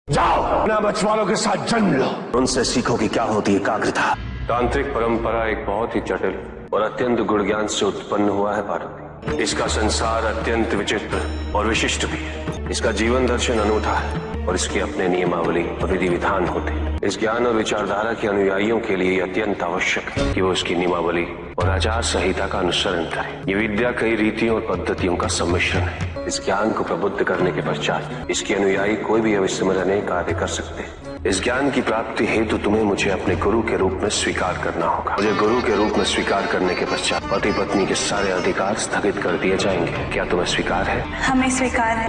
जाओ अपना बचवालों के साथ जन्म लो, उनसे सीखो कि क्या होती है एकाग्रता। तांत्रिक परंपरा एक बहुत ही जटिल और अत्यंत गुण ज्ञान से उत्पन्न हुआ है पार्वती। इसका संसार अत्यंत विचित्र और विशिष्ट भी है। इसका जीवन दर्शन अनूठा है और इसके अपने नियमावली और विधि विधान होते हैं। इस ज्ञान और विचारधारा के अनुयायियों के लिए अत्यंत आवश्यक है कि वो इसकी नियमावली और आचार संहिता का अनुसरण करें। ये विद्या कई रीतियों और पद्धतियों का सम्मिश्रण है। इस ज्ञान को प्रबुद्ध करने के पश्चात इसके अनुयायी कोई भी अविस्मरणीय कार्य कर सकते हैं। इस ज्ञान की प्राप्ति हेतु तुम्हें मुझे अपने गुरु के रूप में स्वीकार करना होगा। मुझे गुरु के रूप में स्वीकार करने के पश्चात पति पत्नी के सारे अधिकार स्थगित कर दिए जाएंगे। क्या तुम्हें स्वीकार है? हमें स्वीकार है।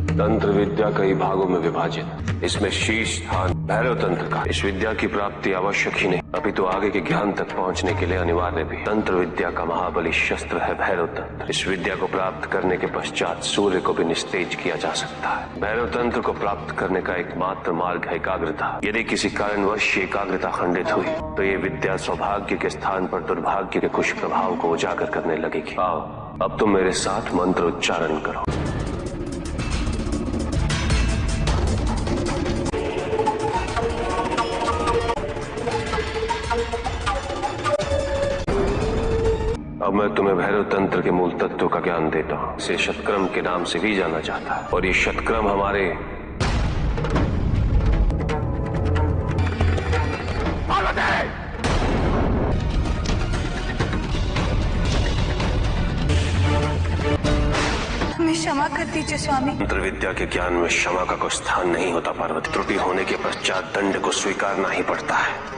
तंत्र विद्या कई भागों में विभाजित। इसमें शीर्ष स्थान भैरव तंत्र का। इस विद्या की प्राप्ति आवश्यक ही नहीं अपितु आगे के ज्ञान तक पहुंचने के लिए अनिवार्य भी। तंत्र विद्या का महाबली शस्त्र है भैरव तंत्र। इस विद्या को प्राप्त करने के पश्चात सूर्य को भी निस्तेज किया जा सकता है। भैरव तंत्र को प्राप्त करने का एकमात्र मार्ग है एकाग्रता। यदि किसी कारणवश एकाग्रता खंडित हुई तो ये विद्या सौभाग्य के स्थान पर दुर्भाग्य के कुछ प्रभाव को उजागर करने लगेगी। आओ अब तुम मेरे साथ मंत्र उच्चारण करो। अब मैं तुम्हें भैरव तंत्र के मूल तत्व का ज्ञान देता हूँ। इसे शतक्रम के नाम से भी जाना जाता है और ये शतक्रम हमारे हमें क्षमा कर दीजिए स्वामी। तंत्र विद्या के ज्ञान में क्षमा का कोई स्थान नहीं होता पार्वती। त्रुटि होने के पश्चात दंड को स्वीकारना ही पड़ता है।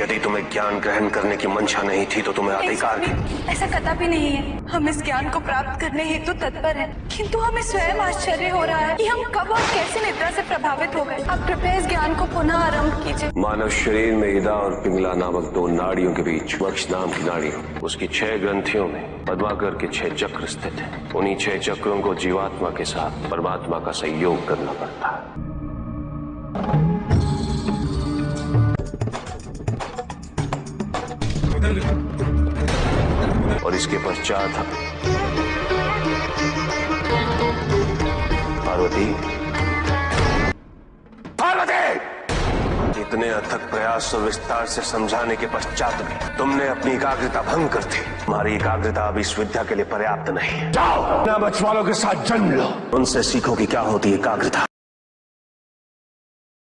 यदि तुम्हें ज्ञान ग्रहण करने की मंशा नहीं थी तो तुम्हें अधिकार की। ऐसा कदापि नहीं है। हम इस ज्ञान को प्राप्त करने हेतु तत्पर हैं, किंतु हमें स्वयं आश्चर्य हो रहा है कि हम कब और कैसे निद्रा से प्रभावित हो गए। आप कृपया इस ज्ञान को पुनः आरंभ कीजिए। मानव शरीर में इदा और पिंगला नामक दो नाड़ियों के बीच वक्ष नाम की नाड़ी, उसकी 6 ग्रंथियों में पद्माकर के 6 चक्र स्थित हैं। उन्हीं 6 चक्रों को जीवात्मा के साथ परमात्मा का संयोग करना पड़ता है। और इसके पश्चात पार्वती इतने अथक प्रयास और विस्तार से समझाने के पश्चात भी तुमने अपनी एकाग्रता भंग कर दी। तुम्हारी एकाग्रता अब इस विद्या के लिए पर्याप्त नहीं है। जाओ अपना बचवालों के साथ जन्म लो, उनसे सीखो कि क्या होती है एकाग्रता।